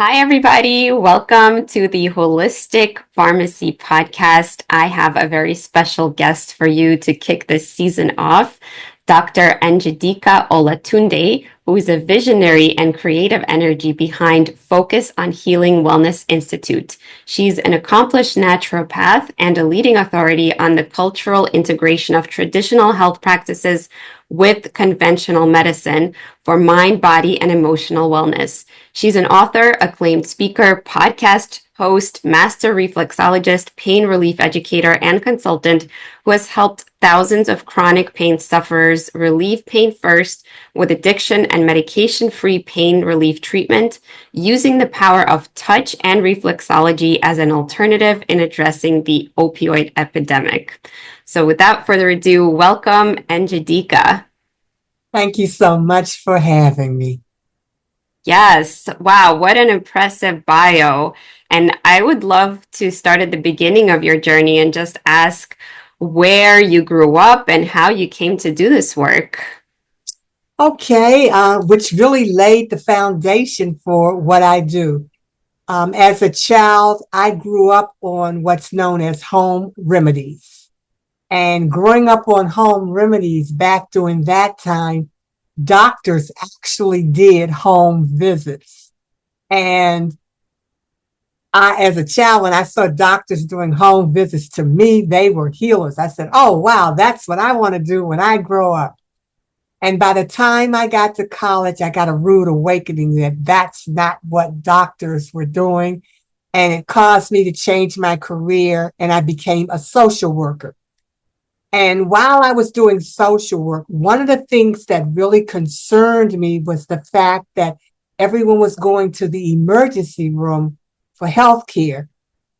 Hi, everybody. Welcome to the Holistic Pharmacy Podcast. I have a very special guest for you to kick this season off, Dr. Njideka Olatunde, who is a visionary and creative energy behind Focus on Healing Wellness Institute. She's an accomplished naturopath and a leading authority on the cultural integration of traditional health practices with conventional medicine for mind, body, and emotional wellness. She's an author, acclaimed speaker, podcast host, master reflexologist, pain relief educator, and consultant who has helped thousands of chronic pain sufferers relieve pain first with addiction and medication-free pain relief treatment, using the power of touch and reflexology as an alternative in addressing the opioid epidemic. So without further ado, welcome, Njideka. Thank you so much for having me. Yes. Wow. What an impressive bio. And I would love to start at the beginning of your journey and just ask where you grew up and how you came to do this work. Okay, which really laid the foundation for what I do. As a child, I grew up on what's known as home remedies. And growing up on home remedies back during that time, doctors actually did home visits. And as a child, when I saw doctors doing home visits, to me, they were healers. I said, oh, wow, that's what I want to do when I grow up. And by the time I got to college, I got a rude awakening that that's not what doctors were doing. And it caused me to change my career, and I became a social worker. And while I was doing social work, one of the things that really concerned me was the fact that everyone was going to the emergency room for healthcare.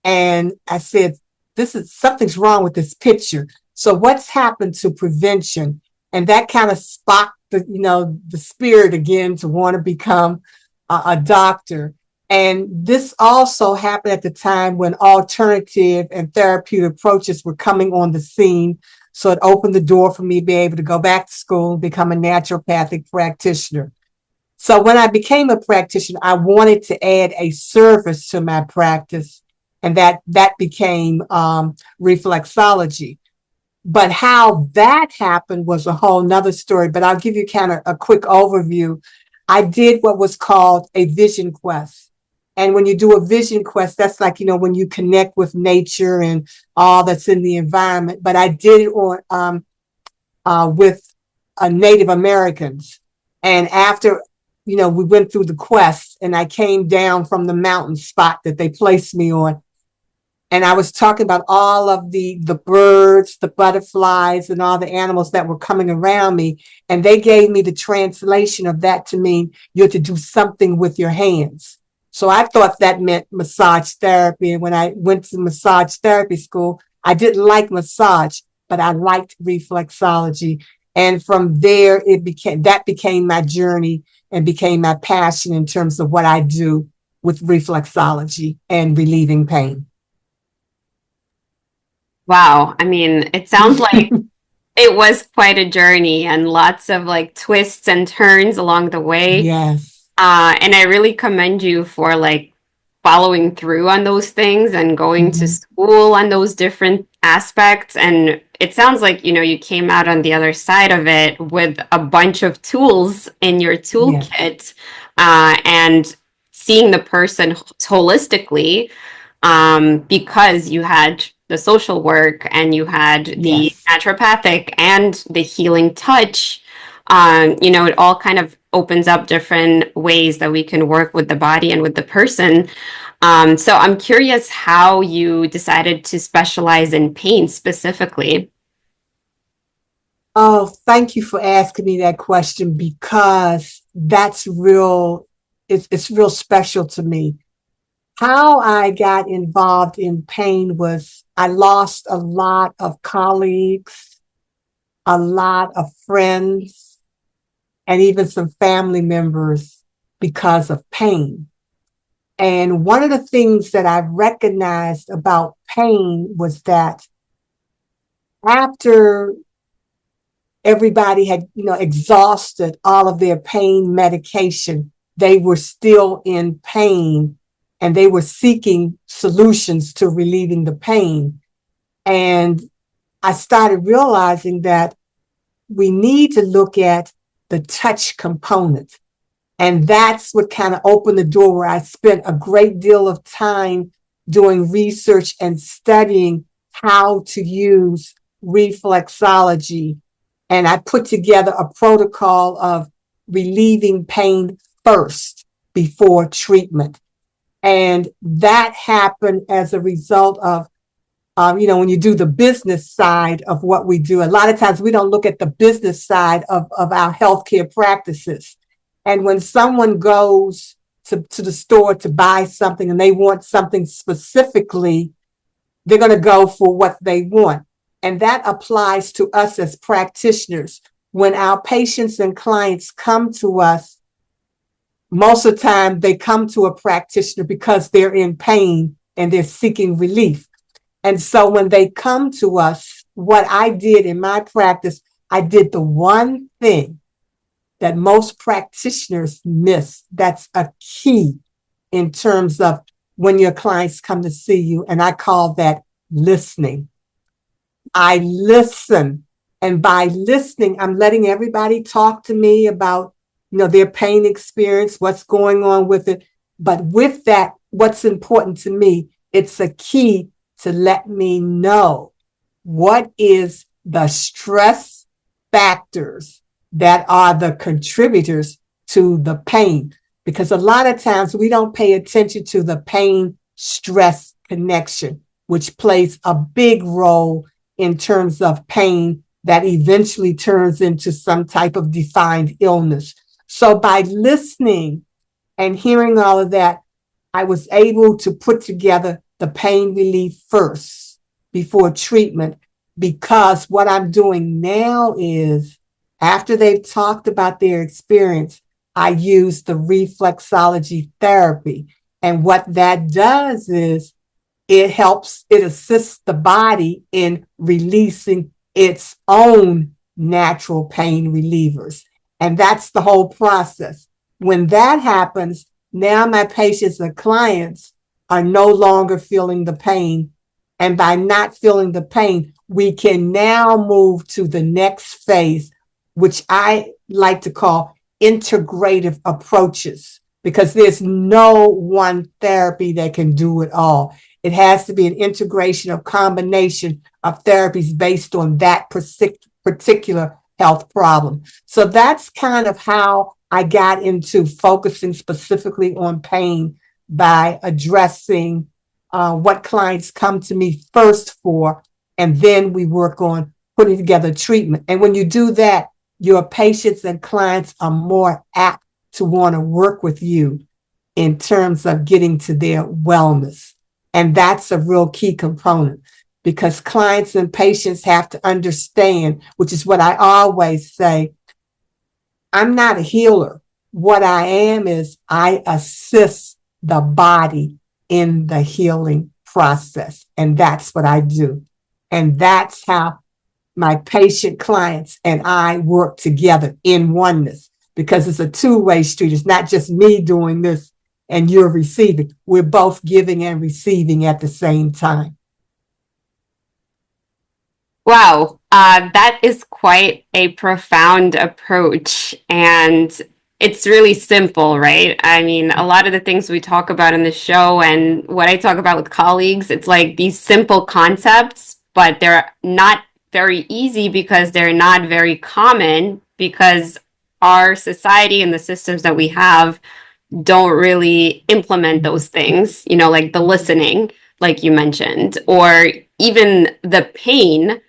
And I said, something's wrong with this picture. So what's happened to prevention? And that kind of sparked the spirit again to want to become a doctor. And this also happened at the time when alternative and therapeutic approaches were coming on the scene. So it opened the door for me to be able to go back to school and become a naturopathic practitioner. So when I became a practitioner, I wanted to add a service to my practice, and that became reflexology. But how that happened was a whole nother story, but I'll give you kind of a quick overview. I did what was called a vision quest. And when you do a vision quest, that's like, when you connect with nature and all that's in the environment. But I did it on with Native Americans. And after, we went through the quest, and I came down from the mountain spot that they placed me on. And I was talking about all of the birds, the butterflies, and all the animals that were coming around me. And they gave me the translation of that to mean you're to do something with your hands. So I thought that meant massage therapy. And when I went to massage therapy school, I didn't like massage, but I liked reflexology. And from there, that became my journey and became my passion in terms of what I do with reflexology and relieving pain. Wow. I mean, it sounds like it was quite a journey and lots of like twists and turns along the way. Yes. And I really commend you for like following through on those things and going to Mm-hmm. school on those different aspects. And it sounds like, you came out on the other side of it with a bunch of tools in your Yeah. toolkit, and seeing the person holistically, because you had the social work and you had the Yes. naturopathic and the healing touch. It all kind of opens up different ways that we can work with the body and with the person. So I'm curious how you decided to specialize in pain specifically. Oh, thank you for asking me that question, because that's real. It's real special to me. How I got involved in pain was I lost a lot of colleagues, a lot of friends, and even some family members because of pain. And one of the things that I recognized about pain was that after everybody had, exhausted all of their pain medication, they were still in pain and they were seeking solutions to relieving the pain. And I started realizing that we need to look at the touch component. And that's what kind of opened the door where I spent a great deal of time doing research and studying how to use reflexology. And I put together a protocol of relieving pain first before treatment. And that happened as a result of when you do the business side of what we do, a lot of times we don't look at the business side of our healthcare practices. And when someone goes to the store to buy something and they want something specifically, they're going to go for what they want. And that applies to us as practitioners. When our patients and clients come to us, most of the time they come to a practitioner because they're in pain and they're seeking relief. And so when they come to us, what I did in my practice, I did the one thing that most practitioners miss. That's a key in terms of when your clients come to see you. And I call that listening. I listen. And by listening, I'm letting everybody talk to me about, their pain experience, what's going on with it. But with that, what's important to me, it's a key to let me know what is the stress factors that are the contributors to the pain. Because a lot of times we don't pay attention to the pain stress connection, which plays a big role in terms of pain that eventually turns into some type of defined illness. So by listening and hearing all of that, I was able to put together the pain relief first before treatment, because what I'm doing now is, after they've talked about their experience, I use the reflexology therapy. And what that does is it assists the body in releasing its own natural pain relievers. And that's the whole process. When that happens, now my patients and clients are no longer feeling the pain. And by not feeling the pain, we can now move to the next phase, which I like to call integrative approaches, because there's no one therapy that can do it all. It has to be an integration of combination of therapies based on that particular health problem. So that's kind of how I got into focusing specifically on pain, by addressing what clients come to me first for, and then we work on putting together treatment. And when you do that, your patients and clients are more apt to want to work with you in terms of getting to their wellness. And that's a real key component, because clients and patients have to understand, which is what I always say, I'm not a healer. What I am is I assist the body in the healing process. And that's what I do. And that's how my patient clients and I work together in oneness, because it's a two-way street. It's not just me doing this and you're receiving. We're both giving and receiving at the same time. Wow, that is quite a profound approach. And it's really simple, right? I mean, a lot of the things we talk about in the show and what I talk about with colleagues, it's like these simple concepts, but they're not very easy because they're not very common, because our society and the systems that we have don't really implement those things, like the listening, like you mentioned, or even the pain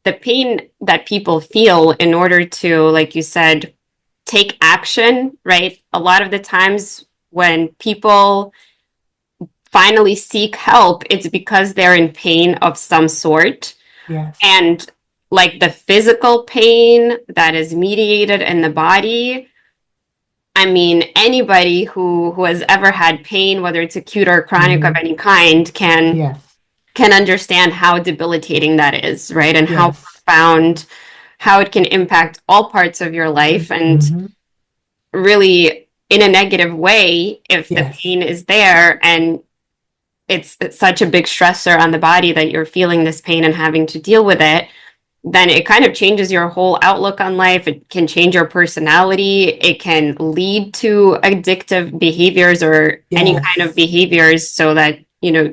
that people feel in order to, like you said, take action, right? A lot of the times when people finally seek help, it's because they're in pain of some sort. Yes. And like the physical pain that is mediated in the body, I mean, anybody who has ever had pain, whether it's acute or chronic of any kind, Yes. can understand how debilitating that is, right? And how Yes. profound, how it can impact all parts of your life. And Mhm. really, in a negative way if the Yes. pain is there and it's such a big stressor on the body that you're feeling this pain and having to deal with it, then it kind of changes your whole outlook on life. It can change your personality. It can lead to addictive behaviors or any kind of Yes. behaviors so that,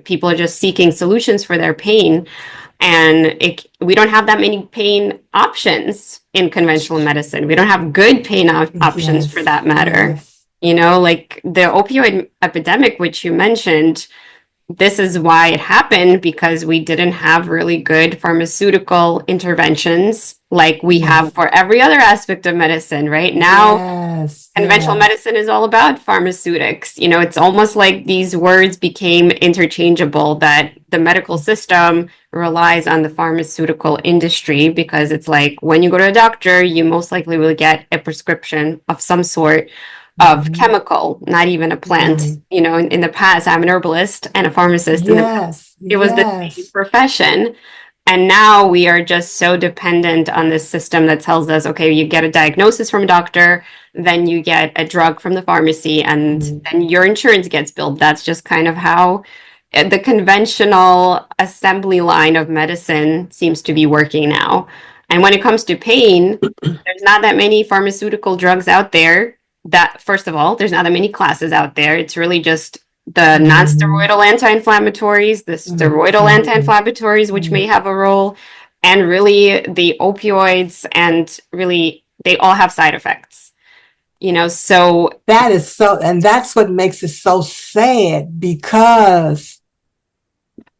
people are just seeking solutions for their pain. And we don't have that many pain options in conventional medicine. We don't have good pain options for Yes. that matter. Yes. Like the opioid epidemic, which you mentioned, this is why it happened because we didn't have really good pharmaceutical interventions like we have Yes. for every other aspect of medicine. Right now, Yes. conventional Yes. medicine is all about pharmaceutics. It's almost like these words became interchangeable, that the medical system relies on the pharmaceutical industry because it's like when you go to a doctor, you most likely will get a prescription of some sort of Mhm. chemical, not even a plant. Right. In the past, I'm an herbalist and a pharmacist. In the past, Yes. it was the same Yes. profession. And now we are just so dependent on this system that tells us, okay, you get a diagnosis from a doctor, then you get a drug from the pharmacy, and Mm. then your insurance gets billed. That's just kind of how the conventional assembly line of medicine seems to be working now. And when it comes to pain, there's not that many pharmaceutical drugs out there. That, first of all, there's not that many classes out there. It's really just the Mhm. non-steroidal anti-inflammatories, the Mm. steroidal Mhm. anti-inflammatories, which may Mm. have a role, and really the opioids, and really they all have side effects. So That is so, and that's what makes it so sad because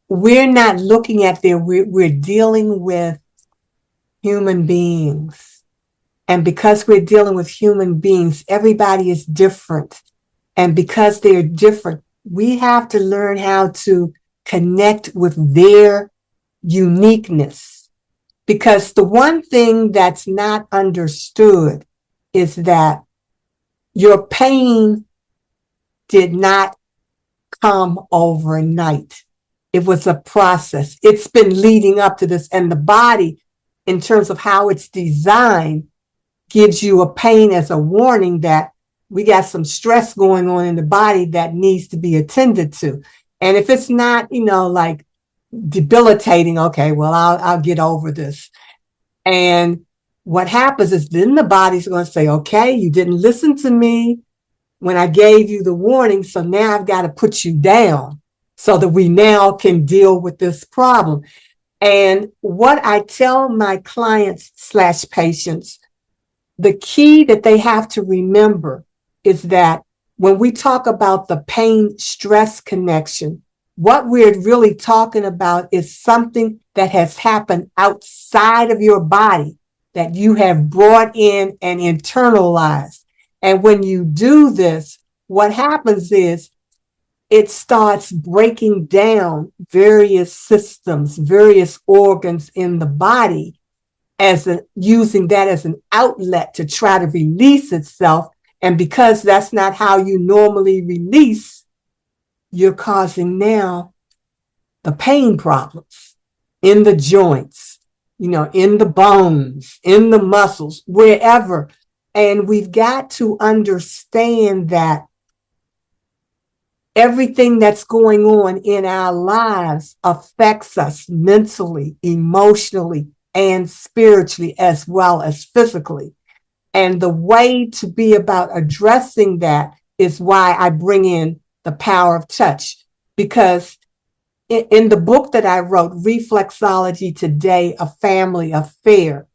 we're not looking at we're dealing with human beings. And because we're dealing with human beings, everybody is different. And because they're different, we have to learn how to connect with their uniqueness. Because the one thing that's not understood is that your pain did not come overnight. It was a process. It's been leading up to this. And the body, in terms of how it's designed, gives you a pain as a warning that we got some stress going on in the body that needs to be attended to. And if it's not, like debilitating, okay, well, I'll get over this. And what happens is then the body's going to say, okay, you didn't listen to me when I gave you the warning. So now I've got to put you down so that we now can deal with this problem. And what I tell my clients / patients, the key that they have to remember is that when we talk about the pain stress connection, what we're really talking about is something that has happened outside of your body that you have brought in and internalized. And when you do this, what happens is it starts breaking down various systems, various organs in the body using that as an outlet to try to release itself. And because that's not how you normally release, you're causing now the pain problems in the joints, in the bones, in the muscles, wherever. And we've got to understand that everything that's going on in our lives affects us mentally, emotionally, and spiritually, as well as physically. And the way to be about addressing that is why I bring in the power of touch. Because in the book that I wrote, Reflexology Today, A Family Affair,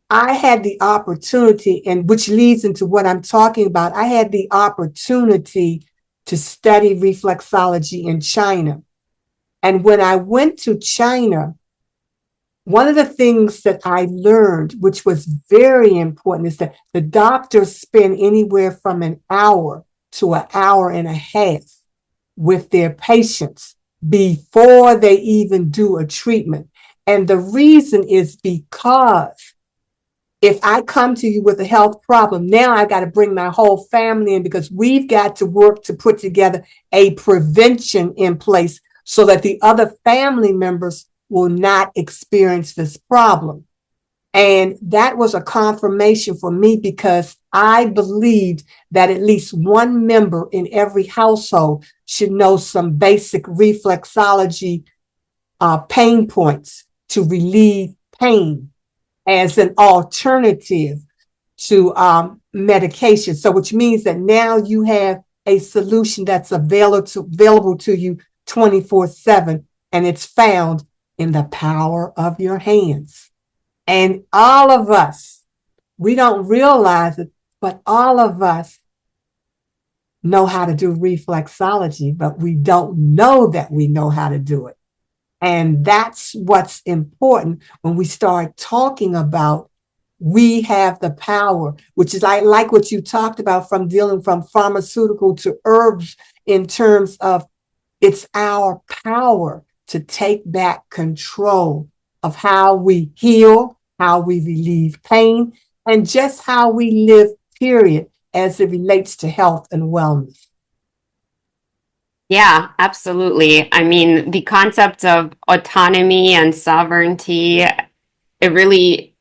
I had the opportunity, and which leads into what I'm talking about. I had the opportunity to study reflexology in China. And when I went to China, one of the things that I learned, which was very important, is that the doctors spend anywhere from an hour to an hour and a half with their patients before they even do a treatment. And the reason is because if I come to you with a health problem, now I got to bring my whole family in because we've got to work to put together a prevention in place so that the other family members will not experience this problem. And that was a confirmation for me because I believed that at least one member in every household should know some basic reflexology pain points to relieve pain as an alternative to medication. So, which means that now you have a solution that's available to you 24/7, and it's found in the power of your hands. And all of us, we don't realize it, but all of us know how to do reflexology, but we don't know that we know how to do it. And that's what's important when we start talking about we have the power, which is, I like what you talked about from dealing from pharmaceutical to herbs in terms of it's our power to take back control of how we heal, how we relieve pain, and just how we live, period, as it relates to health and wellness. Yeah, absolutely. I mean, the concept of autonomy and sovereignty, it really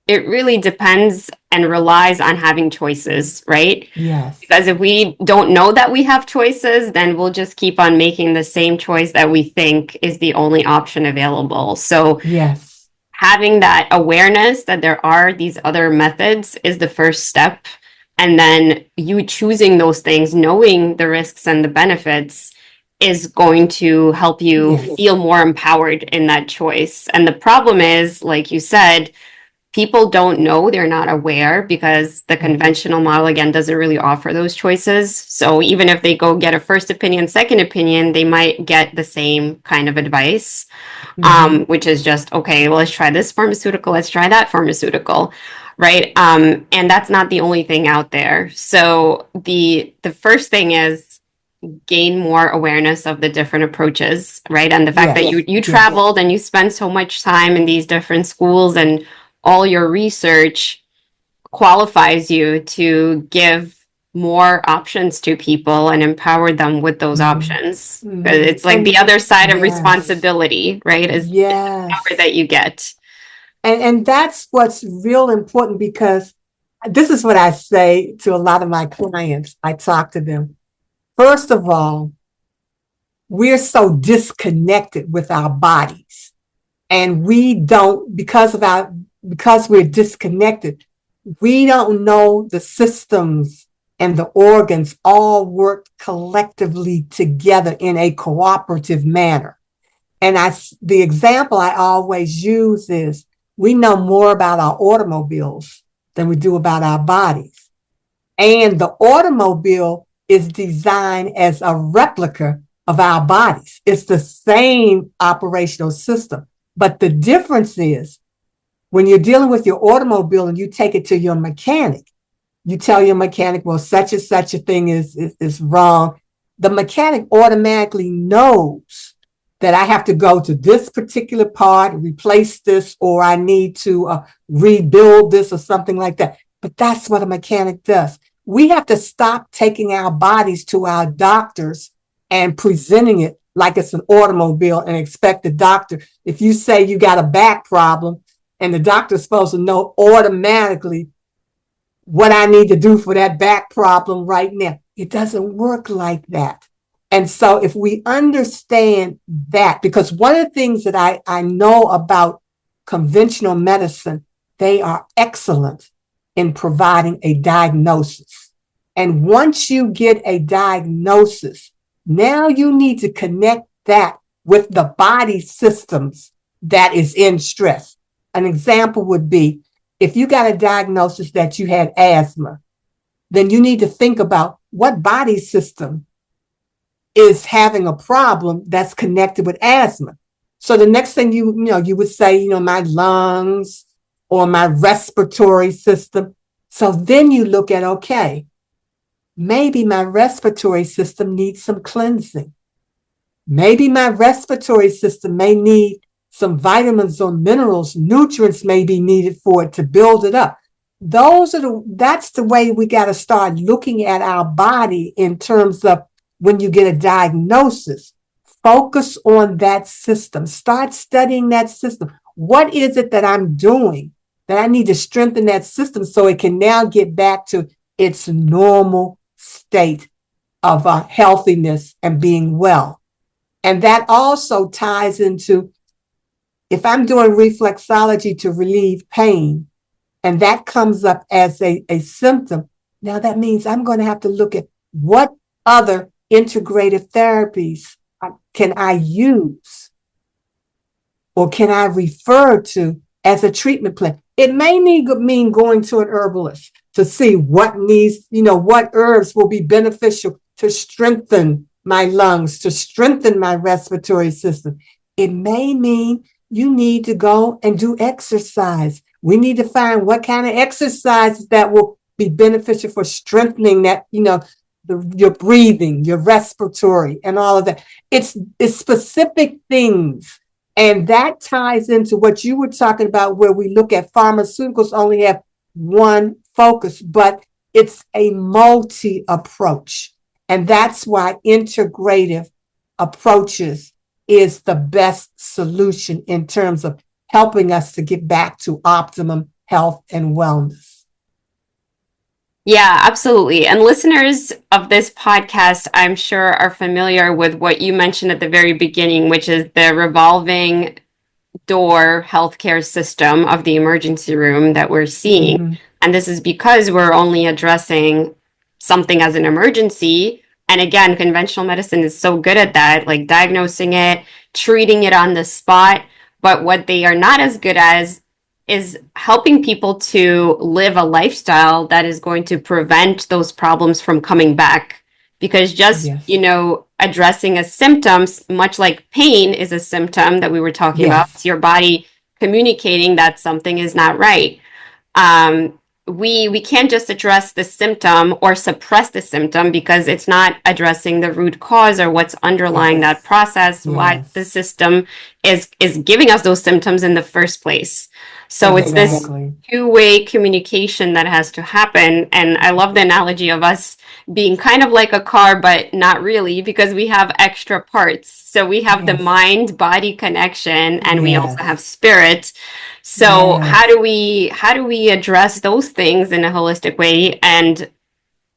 it really depends and relies on having choices, right? Yes. Because if we don't know that we have choices, then we'll just keep on making the same choice that we think is the only option available. So Yes. having that awareness that there are these other methods is the first step. And then you choosing those things, knowing the risks and the benefits, is going to help you Yes. feel more empowered in that choice. And the problem is, like you said, people don't know, they're not aware because the conventional model again doesn't really offer those choices. So even if they go get a first opinion, second opinion, they might get the same kind of advice, which is just, okay, well, let's try this pharmaceutical, let's try that pharmaceutical, right? And that's not the only thing out there. So the first thing is gain more awareness of the different approaches, right? And the fact that you Yes. traveled and you spend so much time in these different schools, and all your research qualifies you to give more options to people and empower them with those options. It's like the And other side of yes. responsibility, right? Is the power Yes. that you get. And that's what's real important because this is what I say to a lot of my clients. I talk to them. First of all, we're so disconnected with our bodies, and we don't, because we're disconnected, we don't know the systems and the organs all work collectively together in a cooperative manner. And the example I always use is we know more about our automobiles than we do about our bodies. And the automobile is designed as a replica of our bodies. It's the same operational system. But the difference is when you're dealing with your automobile and you take it to your mechanic, you tell your mechanic, well, such and such a thing is wrong. The mechanic automatically knows that I have to go to this particular part, replace this, or I need to rebuild this or something like that. But that's what a mechanic does. We have to stop taking our bodies to our doctors and presenting it like it's an automobile and expect the doctor. If you say you got a back problem and the doctor's supposed to know automatically what I need to do for that back problem right now, it doesn't work like that. And so if we understand that, because one of the things that I know about conventional medicine, they are excellent in providing a diagnosis. And once you get a diagnosis, now you need to connect that with the body systems that is in stress. An example would be if you got a diagnosis that you had asthma, then you need to think about what body system is having a problem that's connected with asthma. So the next thing you would say, my lungs or my respiratory system. So then you look at, okay, maybe my respiratory system needs some cleansing. Maybe my respiratory system may need some vitamins or minerals, nutrients may be needed for it to build it up. That's the way we got to start looking at our body in terms of when you get a diagnosis. Focus on that system. Start studying that system. What is it that I'm doing that I need to strengthen that system so it can now get back to its normal state of healthiness and being well. And that also ties into, if I'm doing reflexology to relieve pain, and that comes up as a symptom, now that means I'm going to have to look at what other integrative therapies can I use or can I refer to as a treatment plan. It may mean going to an herbalist to see what needs, what herbs will be beneficial to strengthen my lungs, to strengthen my respiratory system. It may mean you need to go and do exercise. We need to find what kind of exercises that will be beneficial for strengthening that, your breathing, your respiratory, and all of that. It's specific things. And that ties into what you were talking about, where we look at pharmaceuticals only have one focus, but it's a multi approach. And that's why integrative approaches is the best solution in terms of helping us to get back to optimum health and wellness. Yeah, absolutely. And listeners of this podcast, I'm sure, are familiar with what you mentioned at the very beginning, which is the revolving door healthcare system of the emergency room that we're seeing. Mm-hmm. And this is because we're only addressing something as an emergency. And again, conventional medicine is so good at that, like diagnosing it, treating it on the spot. But what they are not as good as is helping people to live a lifestyle that is going to prevent those problems from coming back. Because just, Yes. addressing a symptom, much like pain is a symptom that we were talking about, Yes. it's your body communicating that something is not right. We can't just address the symptom or suppress the symptom because it's not addressing the root cause or what's underlying that process, why the Yes. system is giving us those symptoms in the first place. So it's this Exactly. two-way communication that has to happen. And I love the analogy of us being kind of like a car, but not really, because we have extra parts. So we have the Yes. mind-body connection, and we also have Yes. spirit. So how Yes. do we address those things in a holistic way? And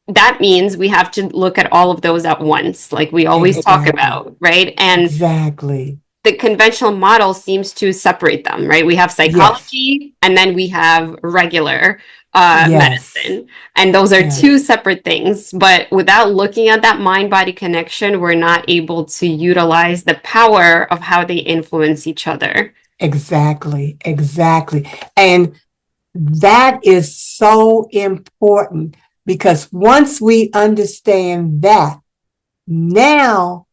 that means we have to look at all of those at once, like we always talk Exactly. about, right? And Exactly. the conventional model seems to separate them, right? We have Yes. psychology and then we have regular Yes. medicine. And those are two Yes. separate things. But without looking at that mind body connection, we're not able to utilize the power of how they influence each other. Exactly. Exactly. And that is so important, because once we understand that, now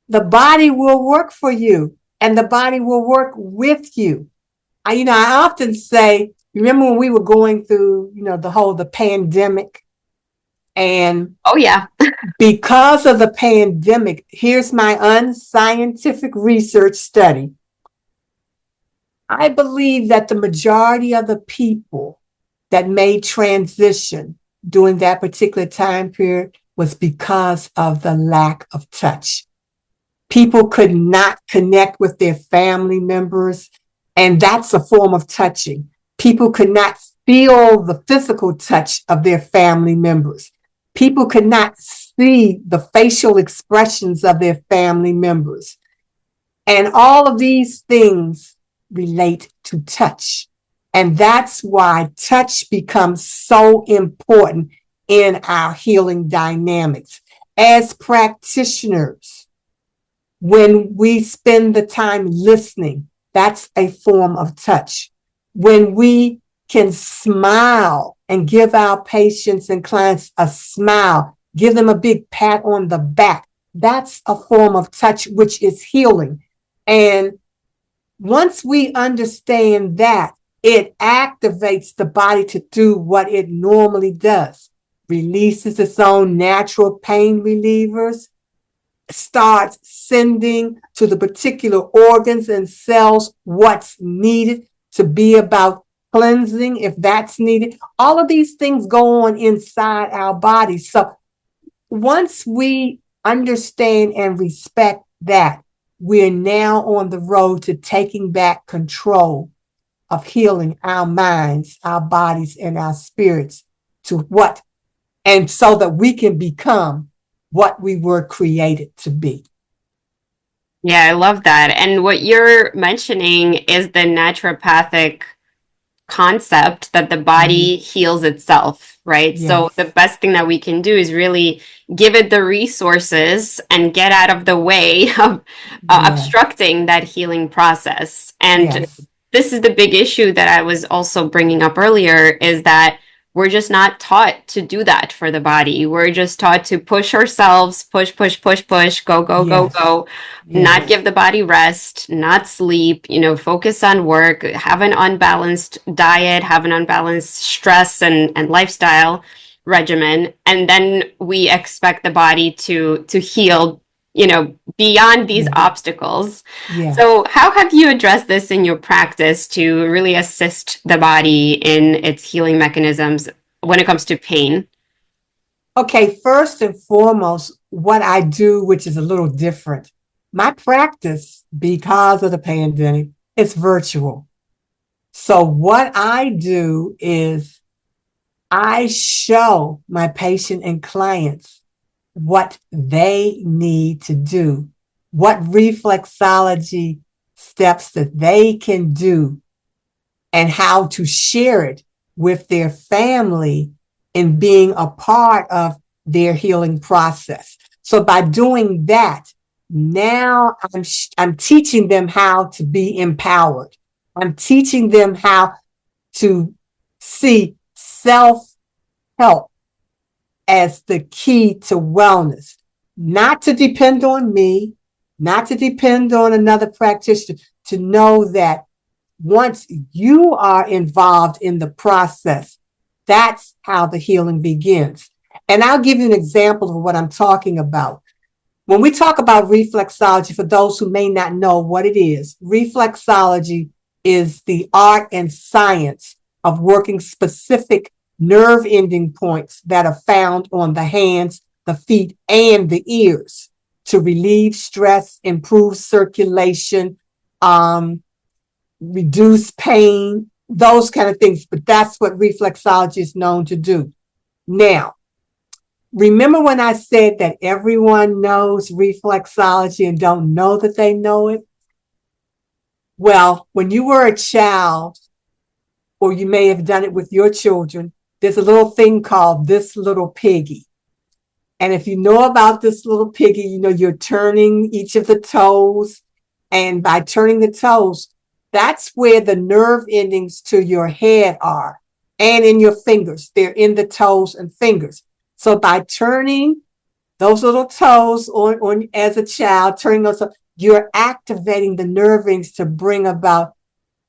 the body will work for you and the body will work with you. I often say, remember when we were going through, the pandemic, and Oh, yeah. because of the pandemic, here's my unscientific research study. I believe that the majority of the people that made transition during that particular time period was because of the lack of touch. People could not connect with their family members, and that's a form of touching. People could not feel the physical touch of their family members. People could not see the facial expressions of their family members. And all of these things relate to touch. And that's why touch becomes so important in our healing dynamics. As practitioners, when we spend the time listening, that's a form of touch. When we can smile and give our patients and clients a smile, give them a big pat on the back, that's a form of touch, which is healing. And once we understand that, it activates the body to do what it normally does, releases its own natural pain relievers, starts sending to the particular organs and cells what's needed to be about cleansing, if that's needed. All of these things go on inside our bodies. So once we understand and respect that, we're now on the road to taking back control of healing our minds, our bodies, and our spirits to what, and so that we can become what we were created to be. Yeah, I love that. And what you're mentioning is the naturopathic concept that the body heals itself, right? So the Yes. best thing that we can do is really give it the resources and get out of the way of Yes. obstructing that healing process. And Yes. this is the big issue that I was also bringing up earlier is that we're just not taught to do that for the body. We're just taught to push ourselves, push, push, push, push, go, go, go, Yes. go, not Yes. give the body rest, not sleep, focus on work, have an unbalanced diet, have an unbalanced stress and lifestyle regimen. And then we expect the body to heal, beyond these Yes. obstacles. Yes. So, how have you addressed this in your practice to really assist the body in its healing mechanisms when it comes to pain? Okay, first and foremost, what I do, which is a little different, my practice, because of the pandemic, is virtual. So, what I do is I show my patient and clients what they need to do, what reflexology steps that they can do, and how to share it with their family in being a part of their healing process. So by doing that, now I'm teaching them how to be empowered. I'm teaching them how to see self-help as the key to wellness, not to depend on me, not to depend on another practitioner, to know that once you are involved in the process, that's how the healing begins. And I'll give you an example of what I'm talking about. When we talk about reflexology, for those who may not know what it is, reflexology is the art and science of working specific nerve ending points that are found on the hands, the feet, and the ears to relieve stress, improve circulation, reduce pain, those kind of things. But that's what reflexology is known to do. Now, remember when I said that everyone knows reflexology and don't know that they know it? Well, when you were a child, or you may have done it with your children, there's a little thing called this little piggy. And if you know about this little piggy, you're turning each of the toes. And by turning the toes, that's where the nerve endings to your head are and in your fingers. They're in the toes and fingers. So by turning those little toes on as a child, turning those, you're activating the nerve endings to bring about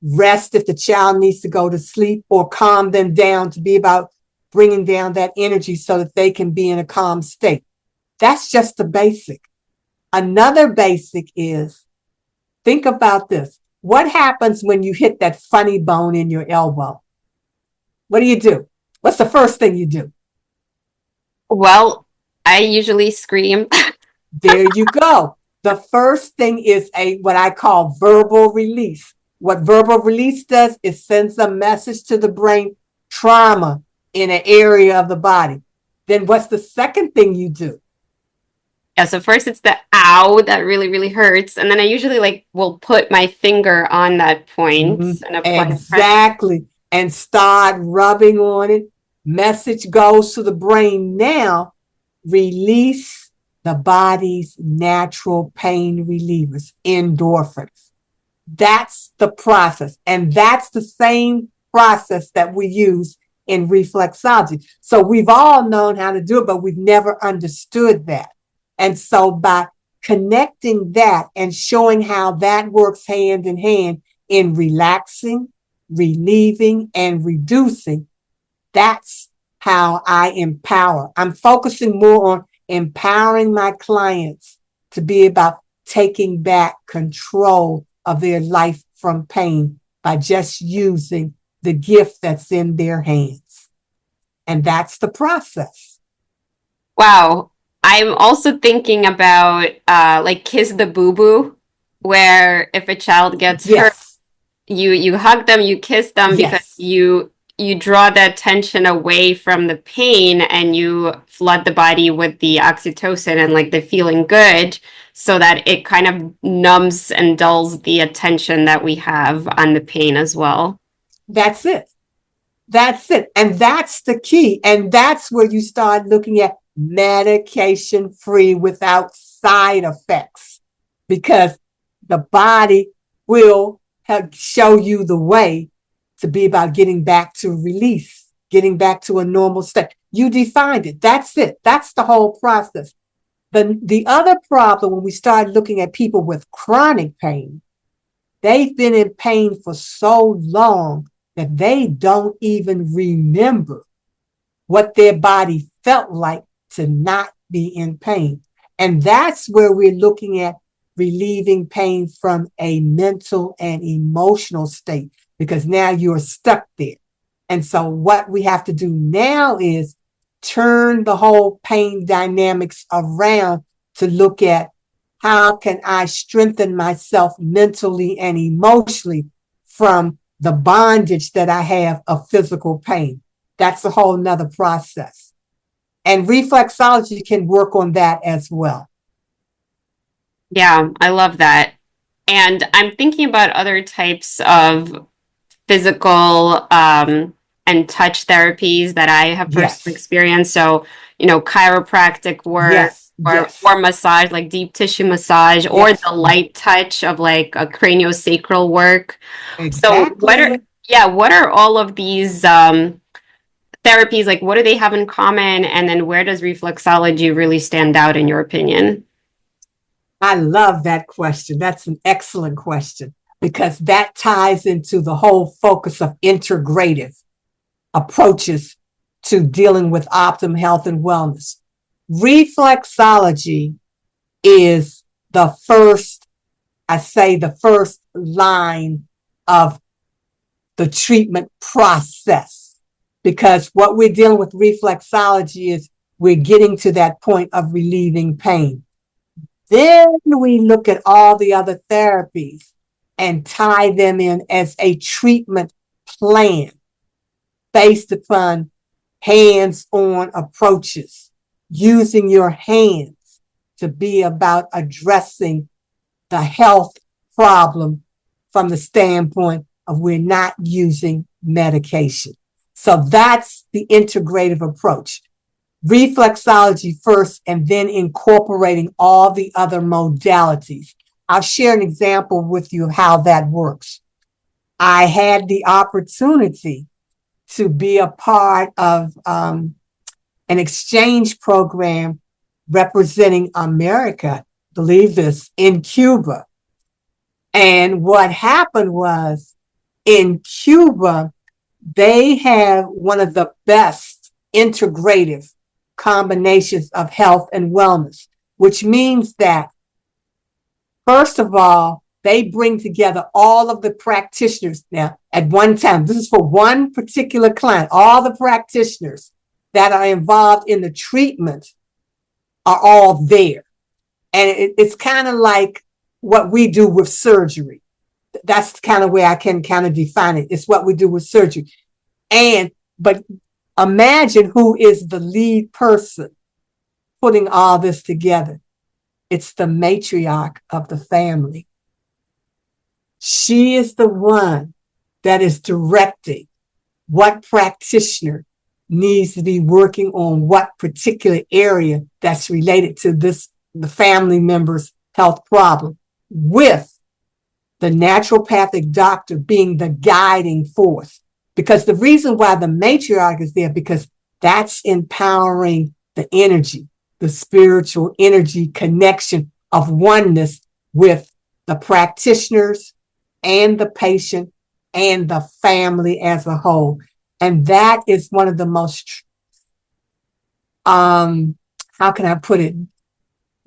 rest if the child needs to go to sleep, or calm them down to be about bringing down that energy so that they can be in a calm state. That's just the basic. Another basic is, think about this. What happens when you hit that funny bone in your elbow? What do you do? What's the first thing you do? Well, I usually scream. There you go. The first thing is a what I call verbal release. What verbal release does is sends a message to the brain, trauma in an area of the body. Then what's the second thing you do? Yeah, so first it's the ow that really, really hurts. And then I usually will put my finger on that point and apply pressure. Exactly. And start rubbing on it. Message goes to the brain. Now, release the body's natural pain relievers, endorphins. That's the process. And that's the same process that we use in reflexology. So we've all known how to do it, but we've never understood that. And so by connecting that and showing how that works hand in hand in relaxing, relieving, and reducing, that's how I empower. I'm focusing more on empowering my clients to be about taking back control of their life from pain by just using the gift that's in their hands. And that's the process. Wow. I'm also thinking about Kiss the Boo Boo, where if a child gets hurt, Yes. you hug them, you kiss them because Yes, you draw that tension away from the pain and you flood the body with the oxytocin and like the feeling good so that it kind of numbs and dulls the attention that we have on the pain as well. that's it. That's it. And that's the key. And that's where you start looking at medication free without side effects, because the body will show you the way to be about getting back to release, getting back to a normal state. You defined it. That's it. That's the whole process. The other problem when we start looking at people with chronic pain, they've been in pain for so long that they don't even remember what their body felt like to not be in pain. And that's where we're looking at relieving pain from a mental and emotional state, because now you're stuck there. And so what we have to do now is turn the whole pain dynamics around to look at how can I strengthen myself mentally and emotionally from the bondage that I have of physical pain. That's a whole nother process. And reflexology can work on that as well. Yeah, I love that. And I'm thinking about other types of physical and touch therapies that I have personally Yes, experienced. So, chiropractic work yes, or yes, massage, like deep tissue massage, or yes, the light touch of like a craniosacral work. So, exactly. what are all of these therapies like? What do they have in common? And then where does reflexology really stand out in your opinion? I love that question. That's an excellent question, because that ties into the whole focus of integrative approaches to dealing with optimum health and wellness. Reflexology is the first line of the treatment process, because what we're dealing with reflexology is we're getting to that point of relieving pain. Then we look at all the other therapies and tie them in as a treatment plan based upon hands-on approaches, using your hands to be about addressing the health problem from the standpoint of we're not using medication. So that's the integrative approach. Reflexology first, and then incorporating all the other modalities. I'll share an example with you of how that works. I had the opportunity to be a part of an exchange program representing America, believe this, in Cuba. And what happened was, in Cuba, they have one of the best integrative combinations of health and wellness, which means that, first of all, they bring together all of the practitioners now at one time. This is for one particular client. All the practitioners that are involved in the treatment are all there. And it's kind of like what we do with surgery. That's kind of where I can kind of define it. It's what we do with surgery. But imagine who is the lead person putting all this together. It's the matriarch of the family. She is the one that is directing what practitioner needs to be working on what particular area that's related to the family member's health problem, with the naturopathic doctor being the guiding force. Because the reason why the matriarch is there, because that's empowering the energy, the spiritual energy connection of oneness with the practitioners and the patient and the family as a whole. And that is one of the most, how can I put it?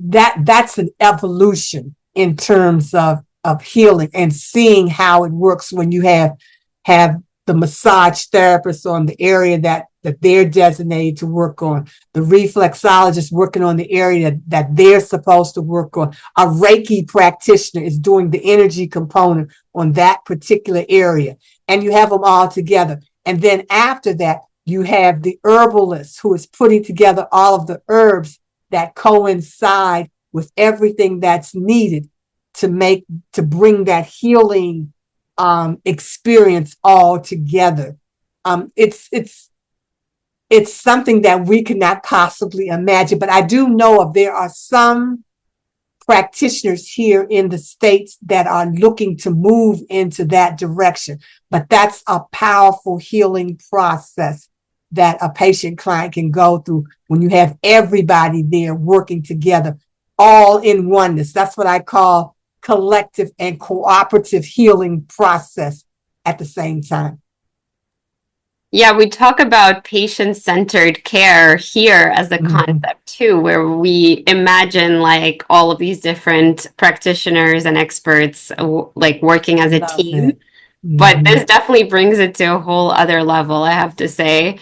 That's an evolution in terms of healing and seeing how it works when you have the massage therapist on the area that that they're designated to work on. The reflexologist working on the area that they're supposed to work on. A Reiki practitioner is doing the energy component on that particular area. And you have them all together. And then after that, you have the herbalist who is putting together all of the herbs that coincide with everything that's needed to bring that healing experience all together. It's something that we could not possibly imagine, but I do know of there are some practitioners here in the States that are looking to move into that direction. But that's a powerful healing process that a patient client can go through when you have everybody there working together, all in oneness. That's what I call collective and cooperative healing process at the same time. Yeah, we talk about patient-centered care here as a concept too, where we imagine like all of these different practitioners and experts like working as a team. But this definitely brings it to a whole other level, I have to say.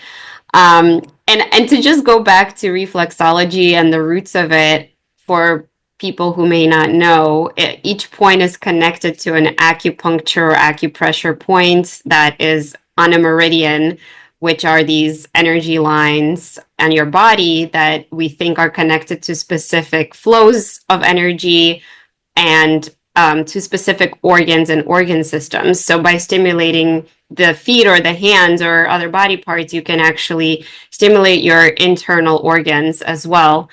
And to just go back to reflexology and the roots of it for people who may not know, each point is connected to an acupuncture or acupressure point that is on a meridian, which are these energy lines on your body that we think are connected to specific flows of energy and to specific organs and organ systems. So by stimulating the feet or the hands or other body parts, you can actually stimulate your internal organs as well.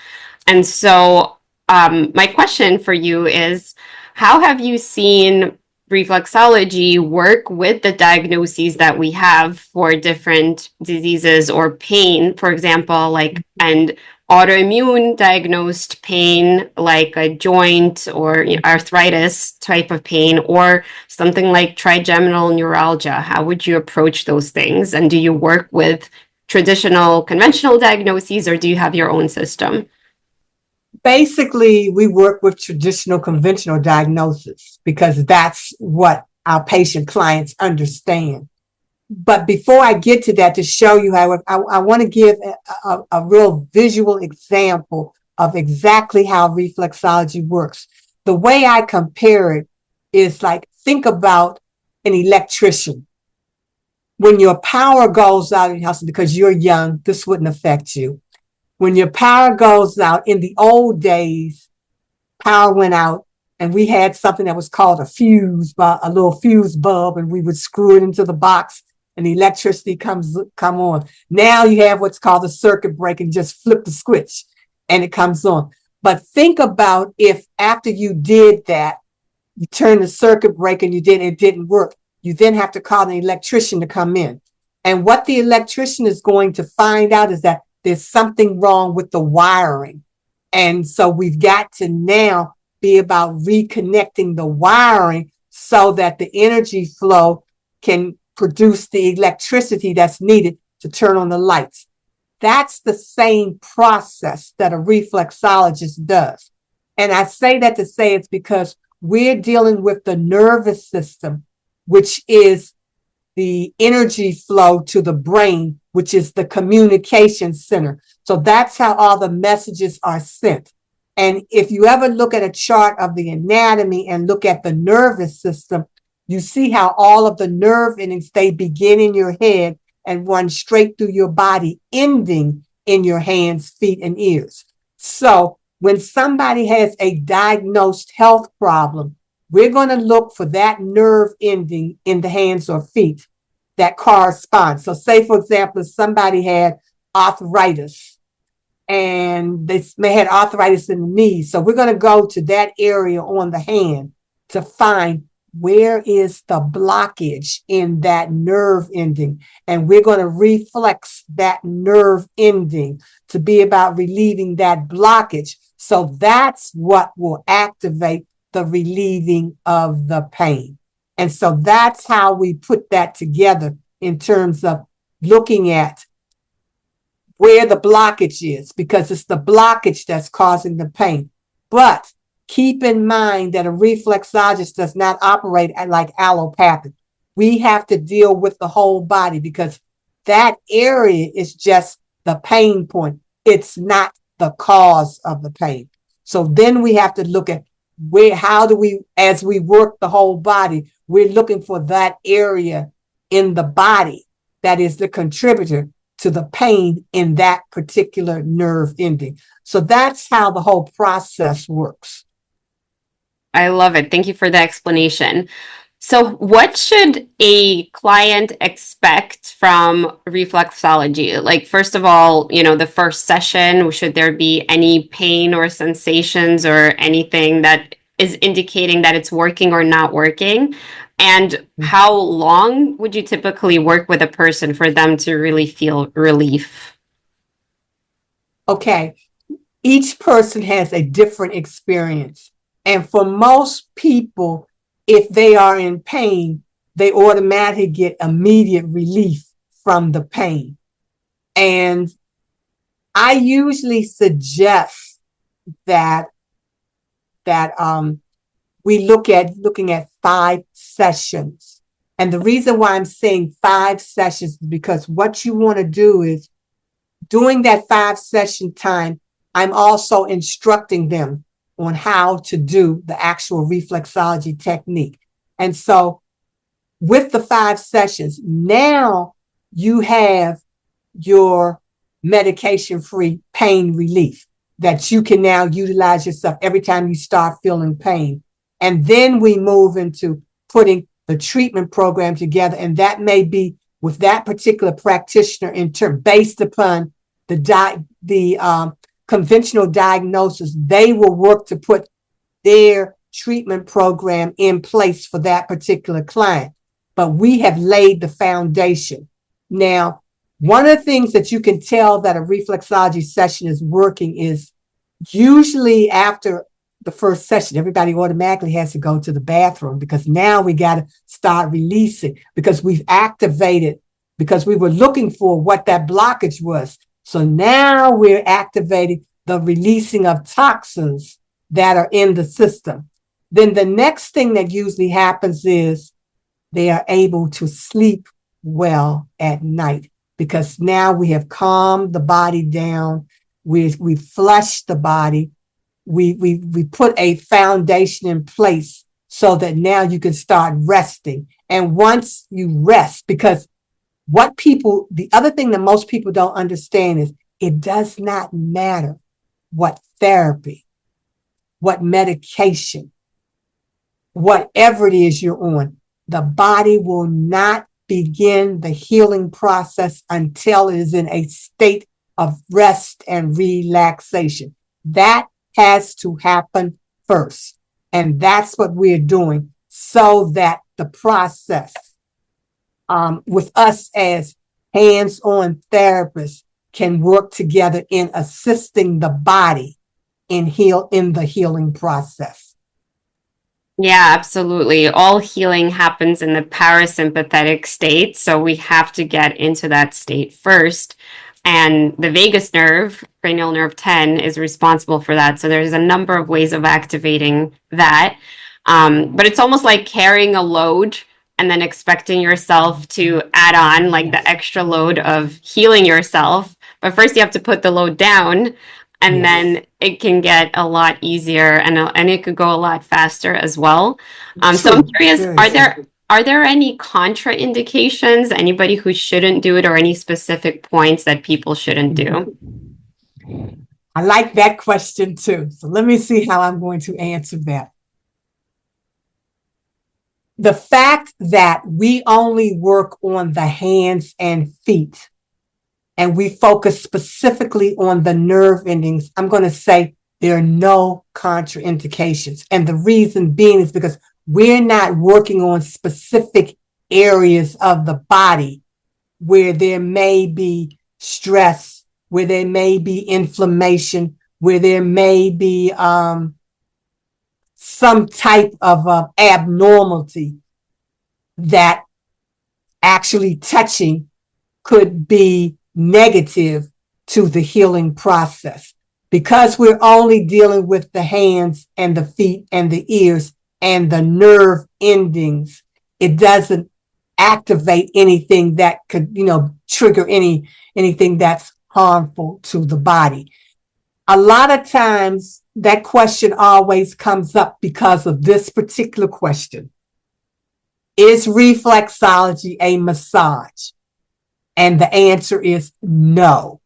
And so my question for you is, how have you seen reflexology work with the diagnoses that we have for different diseases or pain, for example, like, and autoimmune diagnosed pain, like a joint or arthritis type of pain, or something like trigeminal neuralgia? How would you approach those things? And do you work with traditional, conventional diagnoses, or do you have your own system? Basically, we work with traditional, conventional diagnosis because that's what our patient clients understand. But before I get to that, to show you how, I want to give a real visual example of exactly how reflexology works. The way I compare it is like, think about an electrician. When your power goes out in your house, because you're young, this wouldn't affect you. When your power goes out, in the old days, power went out and we had something that was called a fuse, a little fuse bulb, and we would screw it into the box and the electricity come on. Now you have what's called a circuit breaker and just flip the switch and it comes on. But think about if after you did that, you turned the circuit breaker and it didn't work. You then have to call an electrician to come in. And what the electrician is going to find out is that there's something wrong with the wiring. And so we've got to now be about reconnecting the wiring so that the energy flow can produce the electricity that's needed to turn on the lights. That's the same process that a reflexologist does. And I say that to say it's because we're dealing with the nervous system, which is the energy flow to the brain, which is the communication center. So that's how all the messages are sent. And if you ever look at a chart of the anatomy and look at the nervous system, you see how all of the nerve endings, they begin in your head and run straight through your body, ending in your hands, feet, and ears. So when somebody has a diagnosed health problem, we're going to look for that nerve ending in the hands or feet that corresponds. So say, for example, if somebody had arthritis and they may have arthritis in the knee. So we're going to go to that area on the hand to find where is the blockage in that nerve ending. And we're going to reflex that nerve ending to be about relieving that blockage. So that's what will activate the relieving of the pain. And so that's how we put that together in terms of looking at where the blockage is, because it's the blockage that's causing the pain. But keep in mind that a reflexologist does not operate like allopathic. We have to deal with the whole body because that area is just the pain point. It's not the cause of the pain. So then we have to look at how do we, as we work the whole body, we're looking for that area in the body that is the contributor to the pain in that particular nerve ending. So that's how the whole process works. I love it. Thank you for the explanation. So, what should a client expect from reflexology? Like, first of all, the first session, should there be any pain or sensations or anything that is indicating that it's working or not working? And how long would you typically work with a person for them to really feel relief? Okay, each person has a different experience. And for most people, if they are in pain, they automatically get immediate relief from the pain. And I usually suggest that we looking at 5 sessions. And the reason why I'm saying 5 sessions is because what you want to do is during that 5 session time, I'm also instructing them on how to do the actual reflexology technique. And so with the 5 sessions, now you have your medication-free pain relief that you can now utilize yourself every time you start feeling pain. And then we move into putting the treatment program together. And that may be with that particular practitioner based upon the conventional diagnosis. They will work to put their treatment program in place for that particular client. But we have laid the foundation. Now, one of the things that you can tell that a reflexology session is working is usually after the first session, everybody automatically has to go to the bathroom because now we got to start releasing because we've activated, because we were looking for what that blockage was. So now we're activating the releasing of toxins that are in the system. Then the next thing that usually happens is they are able to sleep well at night because now we have calmed the body down. We flushed the body. We put a foundation in place so that now you can start resting. And once you rest, because the other thing that most people don't understand is it does not matter what therapy, what medication, whatever it is you're on, the body will not begin the healing process until it is in a state of rest and relaxation. That has to happen first. And that's what we're doing so that the process with us as hands-on therapists can work together in assisting the body in the healing process. Yeah, absolutely. All healing happens in the parasympathetic state. So we have to get into that state first. And the vagus nerve, cranial nerve 10, is responsible for that. So there's a number of ways of activating that. But it's almost like carrying a load and then expecting yourself to add on like the extra load of healing yourself. But first you have to put the load down, and Yes. then it can get a lot easier and it could go a lot faster as well. So I'm curious, Very are there any contraindications, anybody who shouldn't do it, or any specific points that people shouldn't do? I like that question too. So let me see how I'm going to answer that. The fact that we only work on the hands and feet and we focus specifically on the nerve endings, I'm going to say there are no contraindications. And the reason being is because we're not working on specific areas of the body where there may be stress, where there may be inflammation, where there may be some type of abnormality that actually touching could be negative to the healing process. Because we're only dealing with the hands and the feet and the ears and the nerve endings, it doesn't activate anything that could, trigger anything that's harmful to the body. A lot of times that question always comes up because of this particular question. Is reflexology a massage? And the answer is no.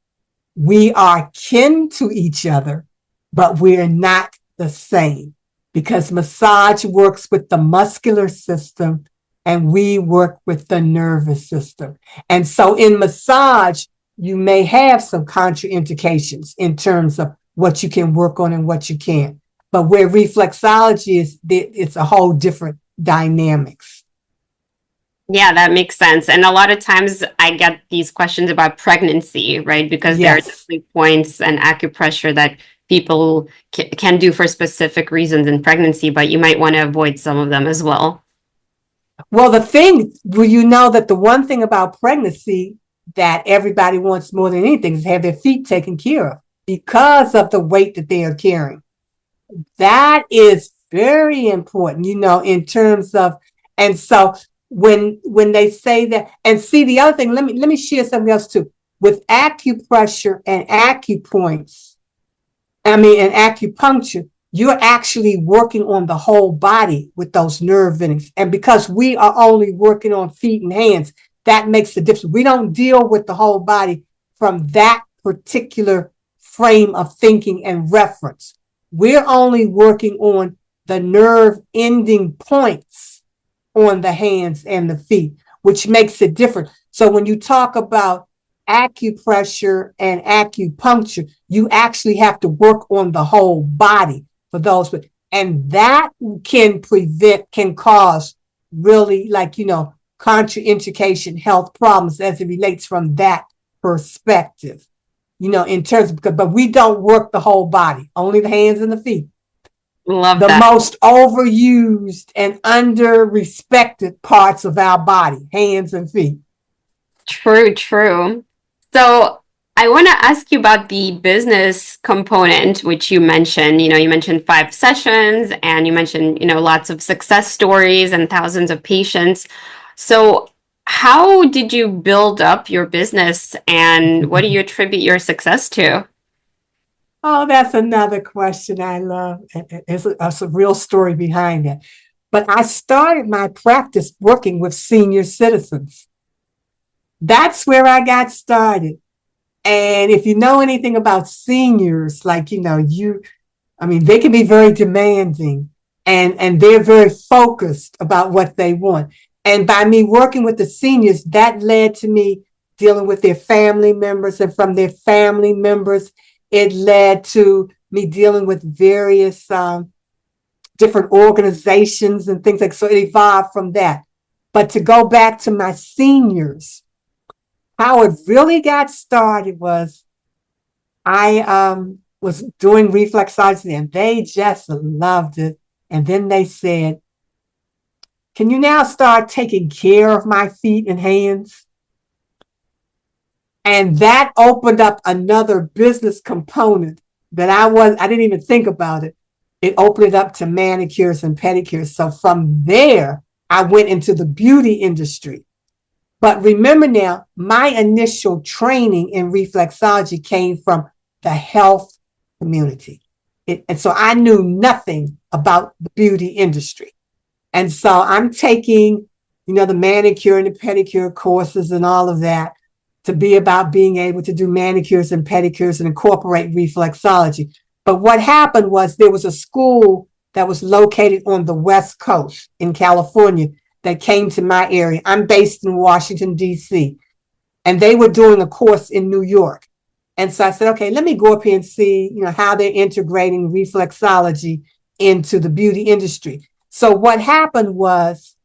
We are kin to each other, but we're not the same, because massage works with the muscular system and we work with the nervous system. And so in massage, you may have some contraindications in terms of what you can work on and what you can't. But where reflexology is, it's a whole different dynamics. Yeah, that makes sense. And a lot of times I get these questions about pregnancy, right? Because there are Yes. definitely points and acupressure that people can do for specific reasons in pregnancy, but you might want to avoid some of them as well. Well, you know that the one thing about pregnancy that everybody wants more than anything is to have their feet taken care of because of the weight that they are carrying. That is very important, in terms of, and so when they say that, and see the other thing, let me share something else too. With acupressure and acupoints, and acupuncture, you're actually working on the whole body with those nerve endings. And because we are only working on feet and hands, that makes a difference. We don't deal with the whole body from that particular frame of thinking and reference. We're only working on the nerve ending points on the hands and the feet, which makes it different. So when you talk about acupressure and acupuncture, you actually have to work on the whole body for those. And that can cause really contraindication health problems as it relates from that perspective. In terms of, but we don't work the whole body, only the hands and the feet. Love the that. most overused and under-respected parts of our body, hands and feet. True, true. So I want to ask you about the business component, which you mentioned. You mentioned 5 sessions and you mentioned, lots of success stories and thousands of patients. So how did you build up your business and what do you attribute your success to? Oh, that's another question I love. It's a real story behind it. But I started my practice working with senior citizens. That's where I got started. And if you know anything about seniors, they can be very demanding and they're very focused about what they want. And by me working with the seniors, that led to me dealing with their family members, and from their family members, it led to me dealing with various different organizations and things like, so it evolved from that. But to go back to my seniors, how it really got started was I was doing reflexology and they just loved it. And then they said, can you now start taking care of my feet and hands? And that opened up another business component that I didn't even think about it. It opened it up to manicures and pedicures. So from there, I went into the beauty industry. But remember now, my initial training in reflexology came from the health community. And so I knew nothing about the beauty industry. And so I'm taking, the manicure and the pedicure courses and all of that to be about being able to do manicures and pedicures and incorporate reflexology. But what happened was there was a school that was located on the West Coast in California that came to my area. I'm based in Washington, D.C., and they were doing a course in New York. And so I said, okay, let me go up here and see, how they're integrating reflexology into the beauty industry. So what happened was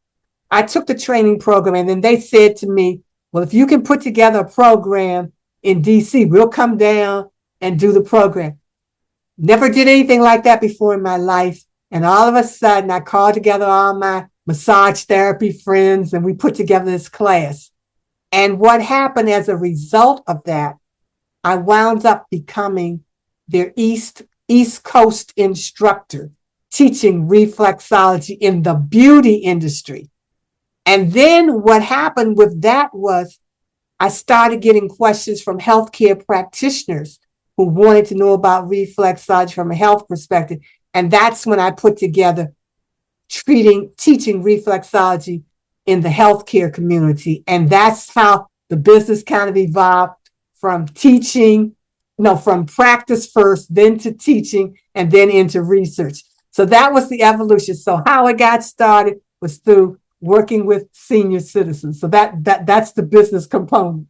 I took the training program and then they said to me, well, if you can put together a program in DC, we'll come down and do the program. Never did anything like that before in my life. And all of a sudden I called together all my massage therapy friends and we put together this class. And what happened as a result of that, I wound up becoming their East Coast instructor, teaching reflexology in the beauty industry. And then what happened with that was I started getting questions from healthcare practitioners who wanted to know about reflexology from a health perspective. And that's when I put together teaching reflexology in the healthcare community. And that's how the business kind of evolved from from practice first, then to teaching, and then into research. So that was the evolution. So how it got started was through working with senior citizens. So that's the business component.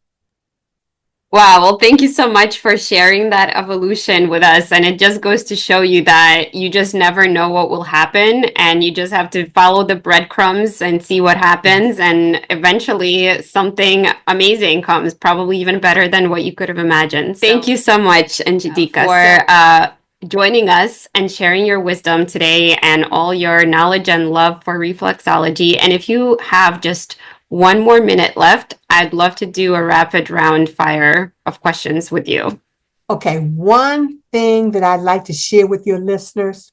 Wow. Well, thank you so much for sharing that evolution with us. And it just goes to show you that you just never know what will happen. And you just have to follow the breadcrumbs and see what happens. And eventually something amazing comes, probably even better than what you could have imagined. Thank you so much, Njideka, for joining us and sharing your wisdom today and all your knowledge and love for reflexology. And if you have just 1 more minute left, I'd love to do a rapid round fire of questions with you. Okay, one thing that I'd like to share with your listeners,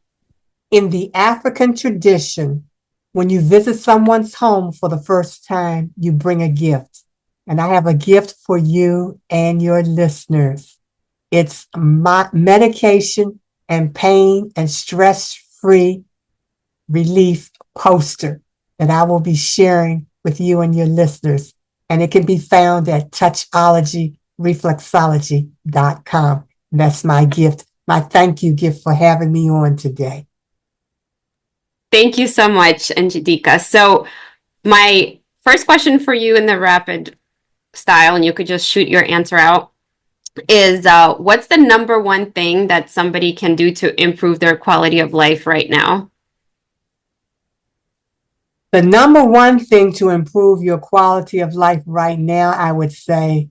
in the African tradition, when you visit someone's home for the first time, you bring a gift. And I have a gift for you and your listeners. It's my medication and pain and stress-free relief poster that I will be sharing with you and your listeners. And it can be found at touchologyreflexology.com. That's my gift, my thank you gift for having me on today. Thank you so much, Njideka. So my first question for you in the rapid style, and you could just shoot your answer out, is what's the number one thing that somebody can do to improve their quality of life right now? The number one thing to improve your quality of life right now, I would say,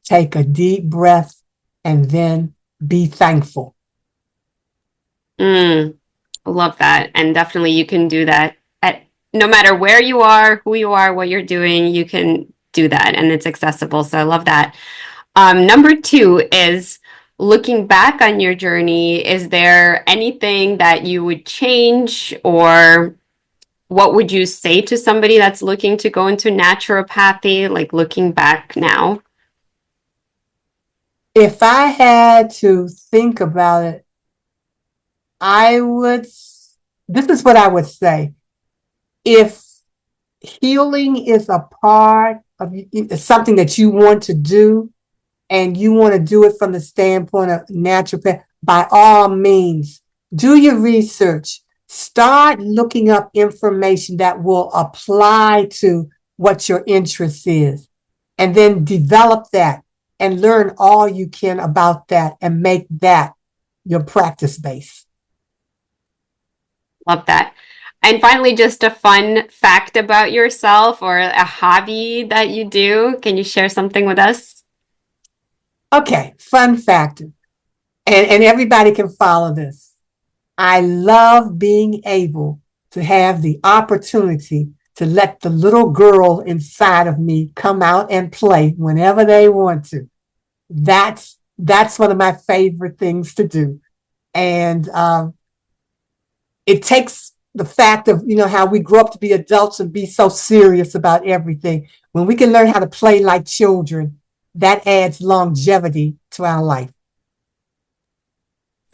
take a deep breath and then be thankful. I love that. And definitely you can do that at no matter where you are, who you are, what you're doing, you can do that and it's accessible. So I love that. Number two is looking back on your journey. Is there anything that you would change, or what would you say to somebody that's looking to go into naturopathy, like looking back now? If I had to think about it, this is what I would say. If healing is a part of something that you want to do, and you want to do it from the standpoint of naturopath, by all means, do your research. Start looking up information that will apply to what your interest is, and then develop that and learn all you can about that and make that your practice base. Love that. And finally, just a fun fact about yourself or a hobby that you do. Can you share something with us? Okay, fun fact, and everybody can follow this. I love being able to have the opportunity to let the little girl inside of me come out and play whenever they want to. That's one of my favorite things to do. And it takes the fact of, how we grow up to be adults and be so serious about everything. When we can learn how to play like children, that adds longevity to our life.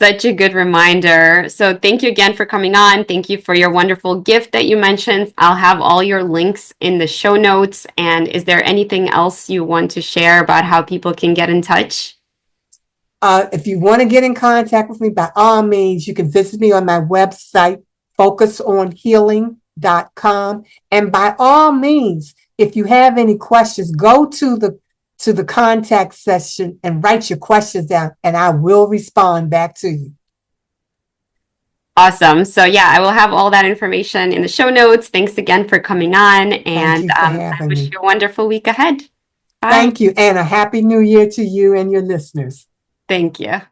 Such a good reminder. So thank you again for coming on. Thank you for your wonderful gift that you mentioned. I'll have all your links in the show notes. And is there anything else you want to share about how people can get in touch? If you want to get in contact with me, by all means, you can visit me on my website, focusonhealing.com. And by all means, if you have any questions, go to the contact section and write your questions down, and I will respond back to you. Awesome. So yeah, I will have all that information in the show notes. Thanks again for coming on, and I wish you a wonderful week ahead. Bye. Thank you, and a happy new year to you and your listeners. Thank you.